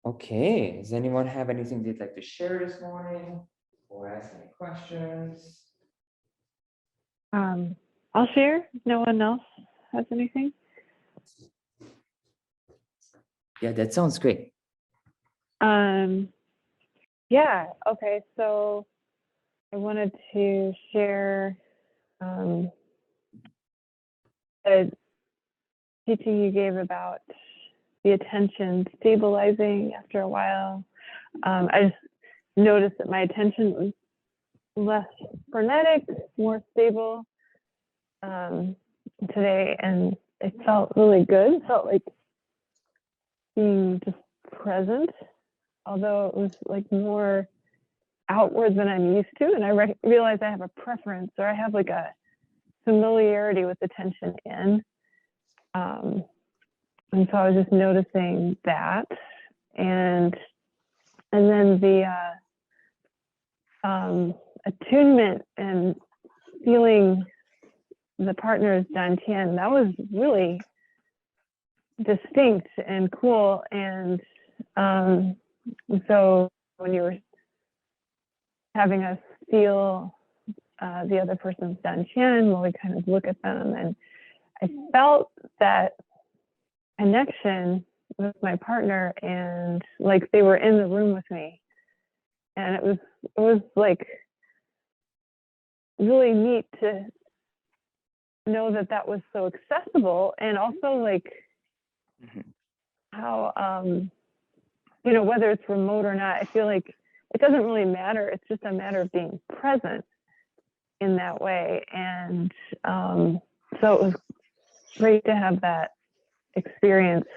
Okay, does anyone have anything they'd like to share this morning or ask any questions? I'll share. No one else has anything? Yeah, that sounds great. Yeah, okay, so I wanted to share the teaching you gave about the attention stabilizing after a while. I just noticed that my attention was less frenetic, more stable today, and it felt really good. It felt like being just present, although it was like more outward than I'm used to. And I realize I have a preference, or I have like a familiarity with attention in. And so I was just noticing that. And then the attunement and feeling the partner's dantian, that was really distinct and cool. And so when you were having us feel the other person's dantian while we kind of look at them, and I felt that connection with my partner, and like they were in the room with me, and it was like really neat to know that that was so accessible, and also like how you know, whether it's remote or not, I feel like it doesn't really matter. It's just a matter of being present in that way. And so it was great to have that experience,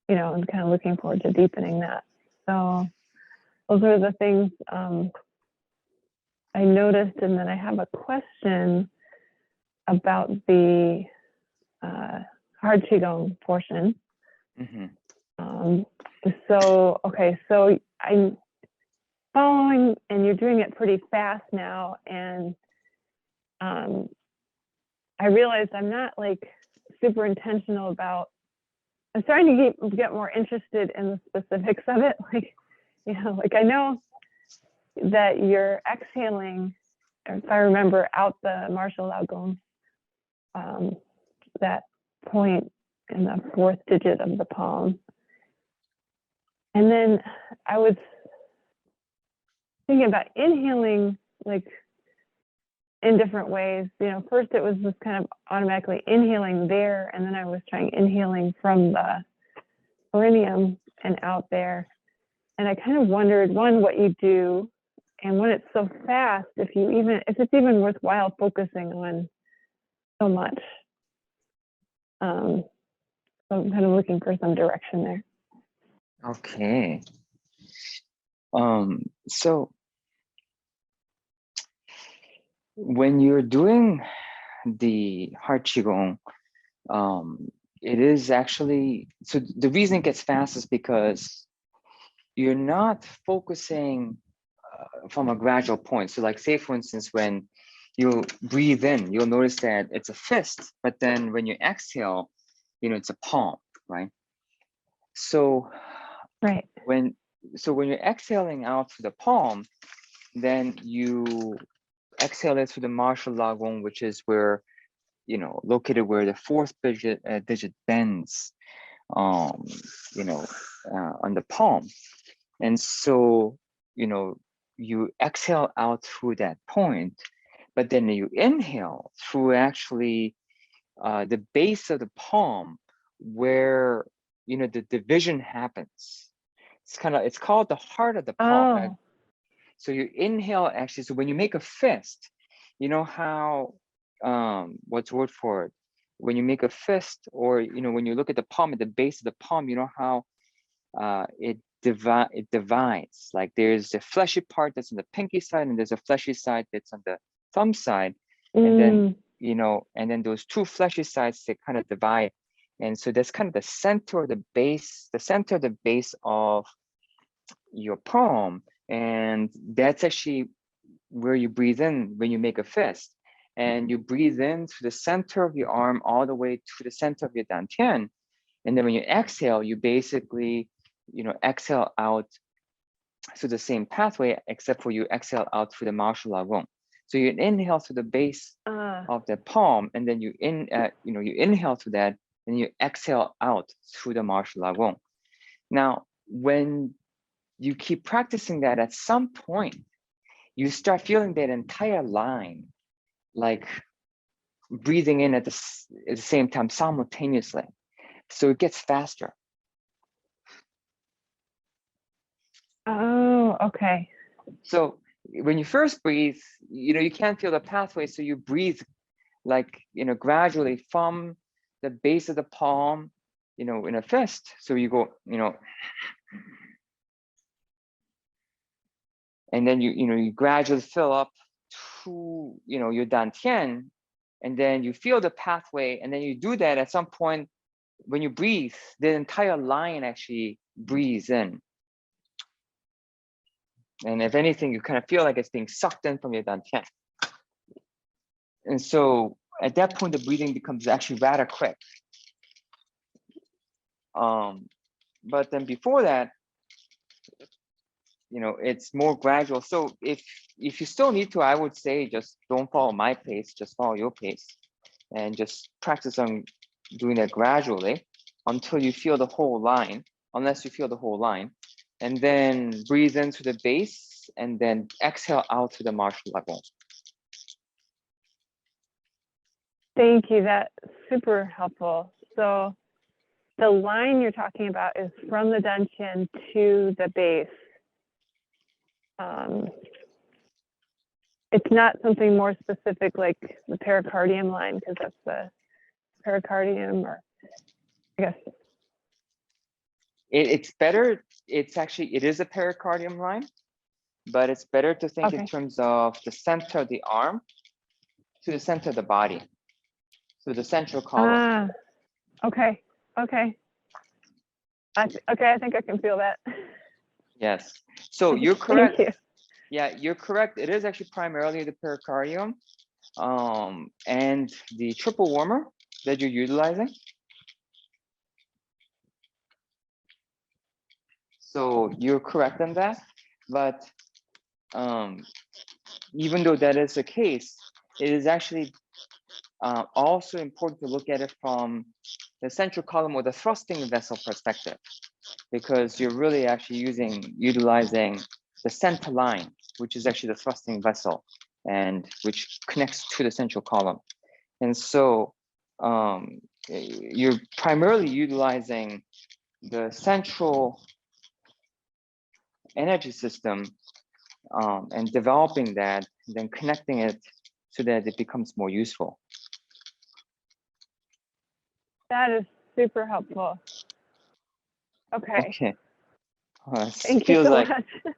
you know, and kind of looking forward to deepening that. So those are the things I noticed. And then I have a question about the hard qigong portion. So, okay, so I'm following, and you're doing it pretty fast now. And I realized I'm not like super intentional about, I'm starting to get more interested in the specifics of it. Like, you know, like I know that you're exhaling, if I remember, out the martial laogong, that point in the fourth digit of the palm. And then I was thinking about inhaling like in different ways. You know, first it was just kind of automatically inhaling there, and then I was trying inhaling from the perineum and out there. And I kind of wondered, one, what you do, and when it's so fast, if it's even worthwhile focusing on so much. So I'm kind of looking for some direction there. Okay. So when you're doing the heart qigong, it is actually, so the reason it gets fast is because you're not focusing from a gradual point. So like say, for instance, when you breathe in, you'll notice that it's a fist, but then when you exhale, you know, it's a palm, right? So right. When you're exhaling out through the palm, then you exhale it through the martial laogong, which is where, you know, located where the fourth digit bends, you know, on the palm. And so, you know, you exhale out through that point, but then you inhale through actually the base of the palm where, you know, the division happens. It's called the heart of the palm. Oh. So you inhale actually, so when you make a fist, you know how, what's the word for it? When you make a fist, or, you know, when you look at the palm, at the base of the palm, you know how it divides. Like there's the fleshy part that's on the pinky side, and there's a fleshy side that's on the thumb side. And then, you know, and then those two fleshy sides, they kind of divide. And so that's kind of the center of the base of your palm. And that's actually where you breathe in when you make a fist. And you breathe in to the center of your arm all the way to the center of your dantian. And then when you exhale, you basically exhale out through the same pathway, except for you exhale out through the martial lagon. So you inhale through the base of the palm, and then you inhale through that, and you exhale out through the martial lagon. Now, when you keep practicing that, at some point, you start feeling that entire line, like breathing in at the same time simultaneously. So it gets faster. Oh, okay. So when you first breathe, you can't feel the pathway, so you breathe like gradually from the base of the palm, in a fist. So you go, and then you gradually fill up to your dantian, and then you feel the pathway, and then you do that. At some point when you breathe, the entire line actually breathes in, and if anything, you kind of feel like it's being sucked in from your dantian. And so at that point, the breathing becomes actually rather quick. But then before that, it's more gradual. So if you still need to, I would say just don't follow my pace, just follow your pace, and just practice on doing that gradually until you feel the whole line, unless you feel the whole line, and then breathe into the base, and then exhale out to the martial lagon. Thank you. That's super helpful. So the line you're talking about is from the dantian to the base. It's not something more specific like the pericardium line, because that's the pericardium, or I guess. It's better. It is a pericardium line, but it's better to think in terms of the center of the arm to the center of the body, so the central column. Okay. Okay. I think I can feel that. Yes. So you're correct. Thank you. Yeah, you're correct. It is actually primarily the pericardium and the triple warmer that you're utilizing. So you're correct on that. But even though that is the case, it is actually also important to look at it from the central column or the thrusting vessel perspective, because you're really actually utilizing the center line, which is actually the thrusting vessel, and which connects to the central column. And so you're primarily utilizing the central energy system and developing that, and then connecting it so that it becomes more useful. That is super helpful. Okay. Thank you so much.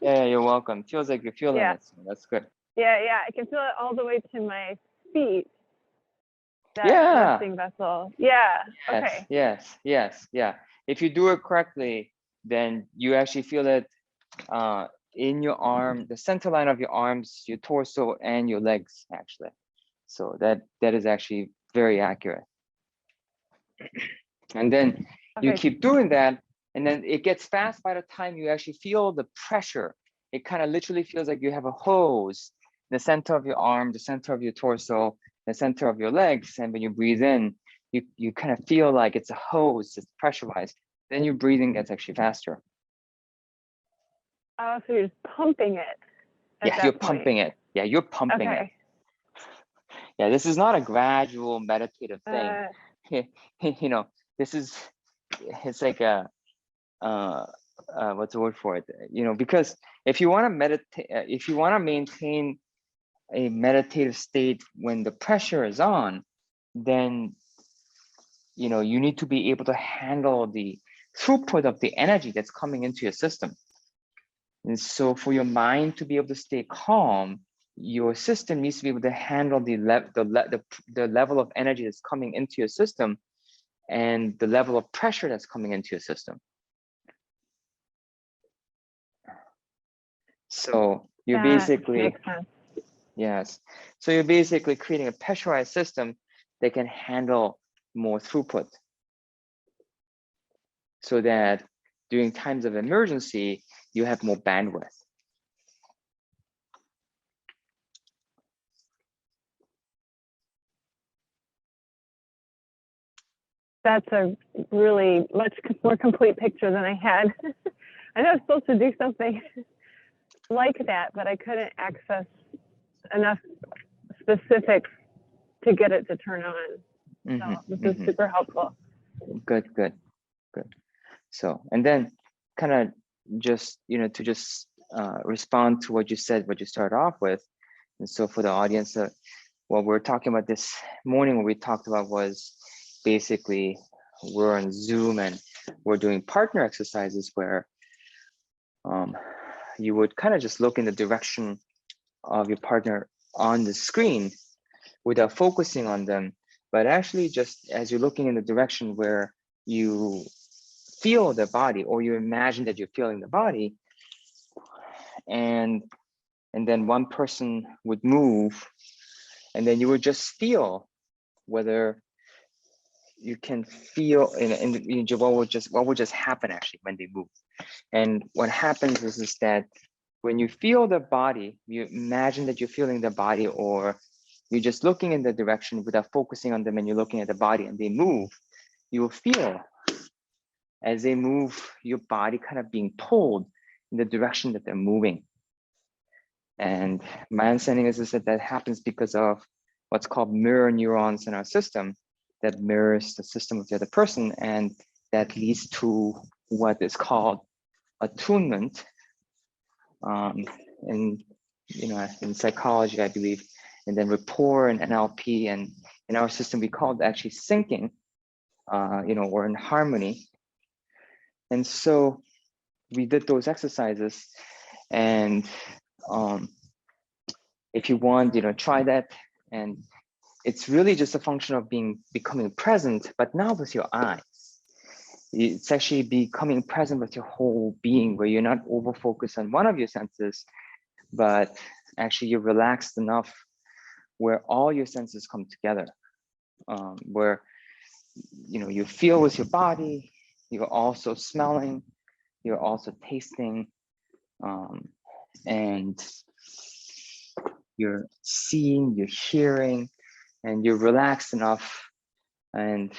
Yeah, you're welcome. Feels like you're feeling it. So that's good. Yeah, I can feel it all the way to my feet. That thrusting vessel. Yeah. Okay. Yes. If you do it correctly, then you actually feel it in your arm, the center line of your arms, your torso, and your legs, actually. So that is actually very accurate. And then you keep doing that, and then it gets fast by the time you actually feel the pressure. It kind of literally feels like you have a hose, the center of your arm, the center of your torso, the center of your legs. And when you breathe in, you kind of feel like it's a hose, it's pressurized. Then your breathing gets actually faster. Oh, so you're just pumping it. Yeah, you're pumping it. Yeah, you're pumping it. Yeah, this is not a gradual meditative thing. This is, it's like a, what's the word for it? Because if you want to meditate, if you want to maintain a meditative state when the pressure is on, then, you need to be able to handle the throughput of the energy that's coming into your system. And so for your mind to be able to stay calm, your system needs to be able to handle the level of energy that's coming into your system and the level of pressure that's coming into your system. So you're basically, yes. So you're basically creating a pressurized system that can handle more throughput, so that during times of emergency, you have more bandwidth. That's a really much more complete picture than I had. I know I was supposed to do something like that, but I couldn't access enough specifics to get it to turn on. So this is super helpful. Good, good, good. So, and then kind of just, to just respond to what you said, what you started off with. And so for the audience, what we're talking about this morning, what we talked about was basically we're on Zoom and we're doing partner exercises where you would kind of just look in the direction of your partner on the screen without focusing on them, but actually just as you're looking in the direction where you feel the body, or you imagine that you're feeling the body, and then one person would move, and then you would just feel whether you can feel what would just happen actually when they move. And what happens is that when you feel the body, you imagine that you're feeling the body, or you're just looking in the direction without focusing on them, and you're looking at the body and they move, you will feel as they move, your body kind of being pulled in the direction that they're moving. And my understanding is that that happens because of what's called mirror neurons in our system that mirrors the system of the other person, and that leads to what is called attunement. In psychology, I believe, and then rapport and NLP, and in our system we call it actually syncing, or in harmony. And so we did those exercises, and if you want, try that. And it's really just a function of becoming present, but now with your eyes. It's actually becoming present with your whole being, where you're not over focused on one of your senses, but actually you're relaxed enough where all your senses come together, where you feel with your body, you're also smelling, you're also tasting, and you're seeing, you're hearing, and you're relaxed enough. And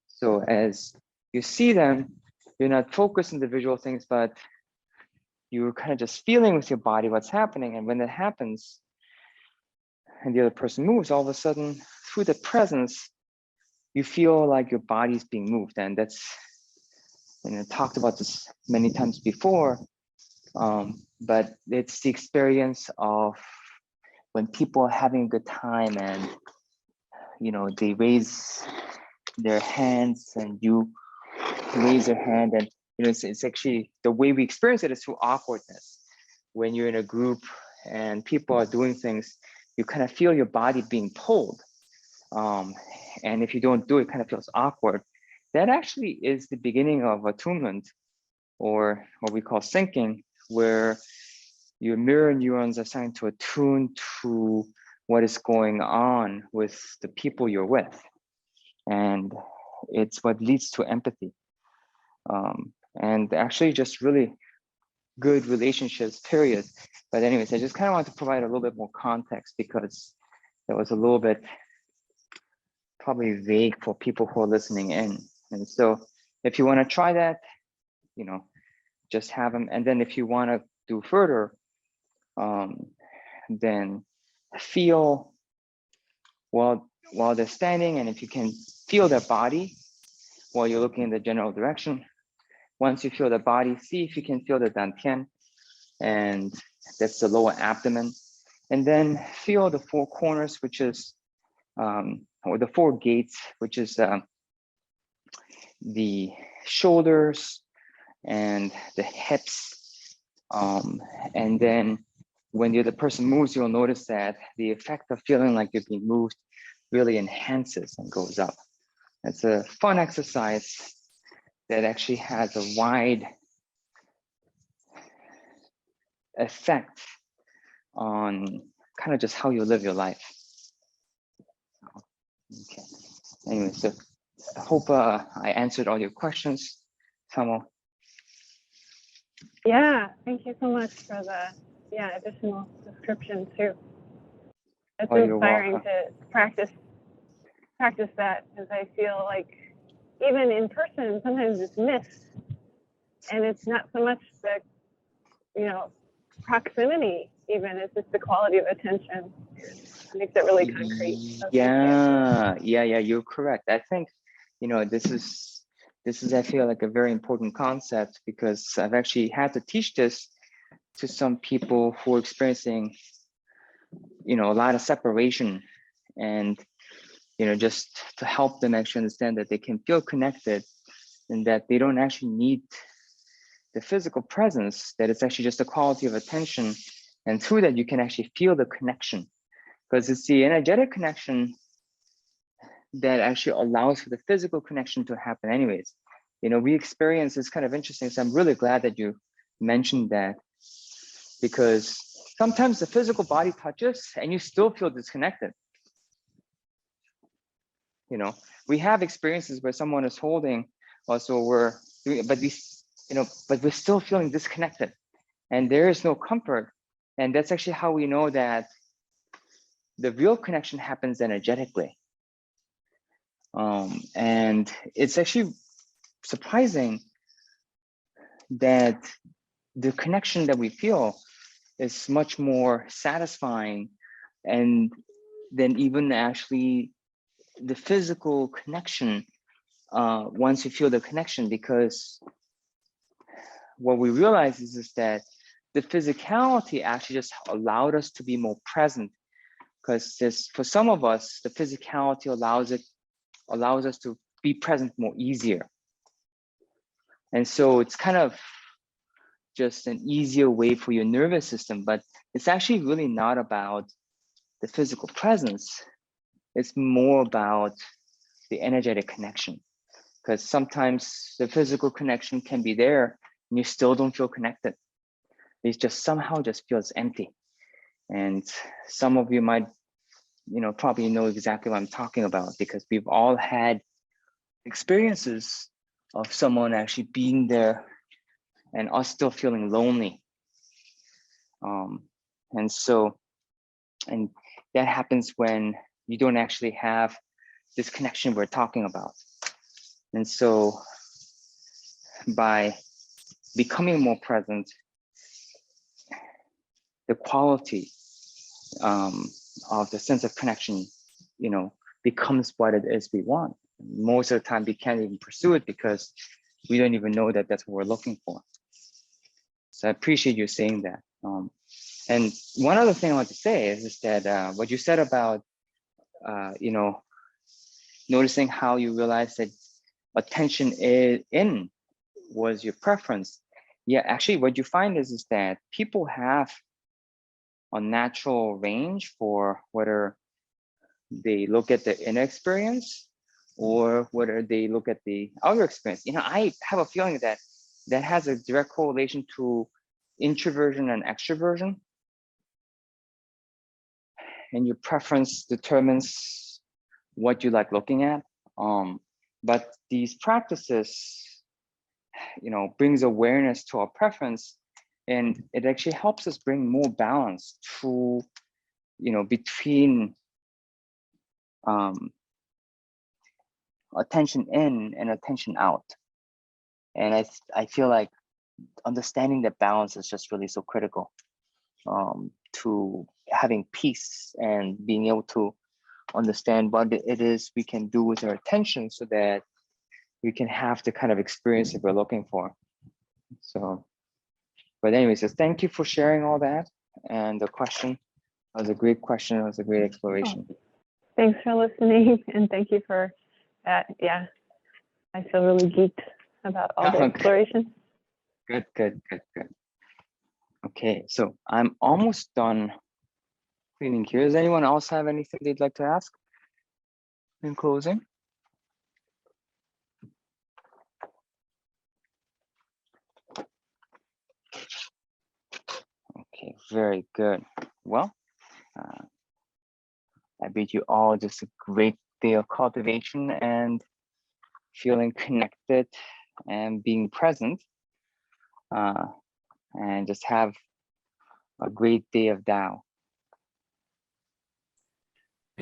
so as you see them, you're not focused on the visual things, but you're kind of just feeling with your body what's happening. And when that happens and the other person moves, all of a sudden through the presence, you feel like your body's being moved. And that's, I talked about this many times before, but it's the experience of when people are having a good time, and they raise their hands and you raise your hand, and it's actually the way we experience it is through awkwardness. When you're in a group and people are doing things, you kind of feel your body being pulled, and if you don't do it, kind of feels awkward. That actually is the beginning of attunement, or what we call syncing, where your mirror neurons are starting to attune to what is going on with the people you're with. And it's what leads to empathy. And actually just really good relationships, period. But anyways, I just kind of want to provide a little bit more context, because that was a little bit probably vague for people who are listening in. And so if you want to try that, just have them. And then if you want to do further, then feel while they're standing, and if you can feel their body while you're looking in the general direction. Once you feel the body, see if you can feel the dantian, and that's the lower abdomen. And then feel the four corners, which is, or the four gates, which is the shoulders and the hips. And then when the other person moves, you'll notice that the effect of feeling like you're being moved really enhances and goes up. It's a fun exercise that actually has a wide effect on kind of just how you live your life. Okay. Anyway, so I hope I answered all your questions, Samuel. Yeah, thank you so much for the additional description too. It's Oh, you're inspiring welcome. to practice that, because I feel like even in person sometimes it's missed, and it's not so much the proximity, even it's just the quality of attention. It makes it really concrete. So thank you. Yeah, you're correct. I think, this is, I feel like a very important concept, because I've actually had to teach this to some people who are experiencing, a lot of separation, and, just to help them actually understand that they can feel connected, and that they don't actually need the physical presence, that it's actually just the quality of attention. And through that, you can actually feel the connection, because it's the energetic connection that actually allows for the physical connection to happen anyways. We experience this kind of interesting. So I'm really glad that you mentioned that, because sometimes the physical body touches and you still feel disconnected. We have experiences where someone is holding us, or we're doing, but but we're still feeling disconnected, and there is no comfort. And that's actually how we know that the real connection happens energetically. And it's actually surprising that the connection that we feel is much more satisfying, and then even actually the physical connection, once you feel the connection, because what we realize is that the physicality actually just allowed us to be more present, because for some of us, the physicality allows us to be present more easier. And so it's kind of just an easier way for your nervous system, but it's actually really not about the physical presence. It's more about the energetic connection, because sometimes the physical connection can be there and you still don't feel connected. It just somehow just feels empty. And some of you might, probably know exactly what I'm talking about, because we've all had experiences of someone actually being there and us still feeling lonely. And that happens when you don't actually have this connection we're talking about. And so by becoming more present, the quality of the sense of connection, becomes what it is we want. Most of the time, we can't even pursue it because we don't even know that that's what we're looking for. So I appreciate you saying that. And one other thing I want to say is that what you said about, noticing how you realize that attention in was your preference. Yeah, actually, what you find is that people have a natural range for whether they look at the inner experience or whether they look at the outer experience. I have a feeling that that has a direct correlation to introversion and extroversion. And your preference determines what you like looking at. But these practices, brings awareness to our preference, and it actually helps us bring more balance to, between attention in and attention out. And I feel like understanding that balance is just really so critical, to having peace and being able to understand what it is we can do with our attention, so that we can have the kind of experience that we're looking for. So, but anyways, so thank you for sharing all that. And the question was a great question. It was a great exploration. Oh, thanks for listening, and thank you for that. Yeah, I feel really geeked about all the exploration. Good. Okay, so I'm almost done cleaning here. Does anyone else have anything they'd like to ask in closing? Okay, very good. Well, I bid you all just a great day of cultivation and feeling connected and being present. and just have a great day of Tao.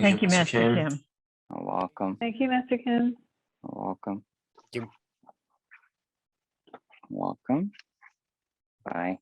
Thank you, Master Kim. You're welcome. Thank you, Master Kim. You're welcome. Thank you. Welcome. Bye.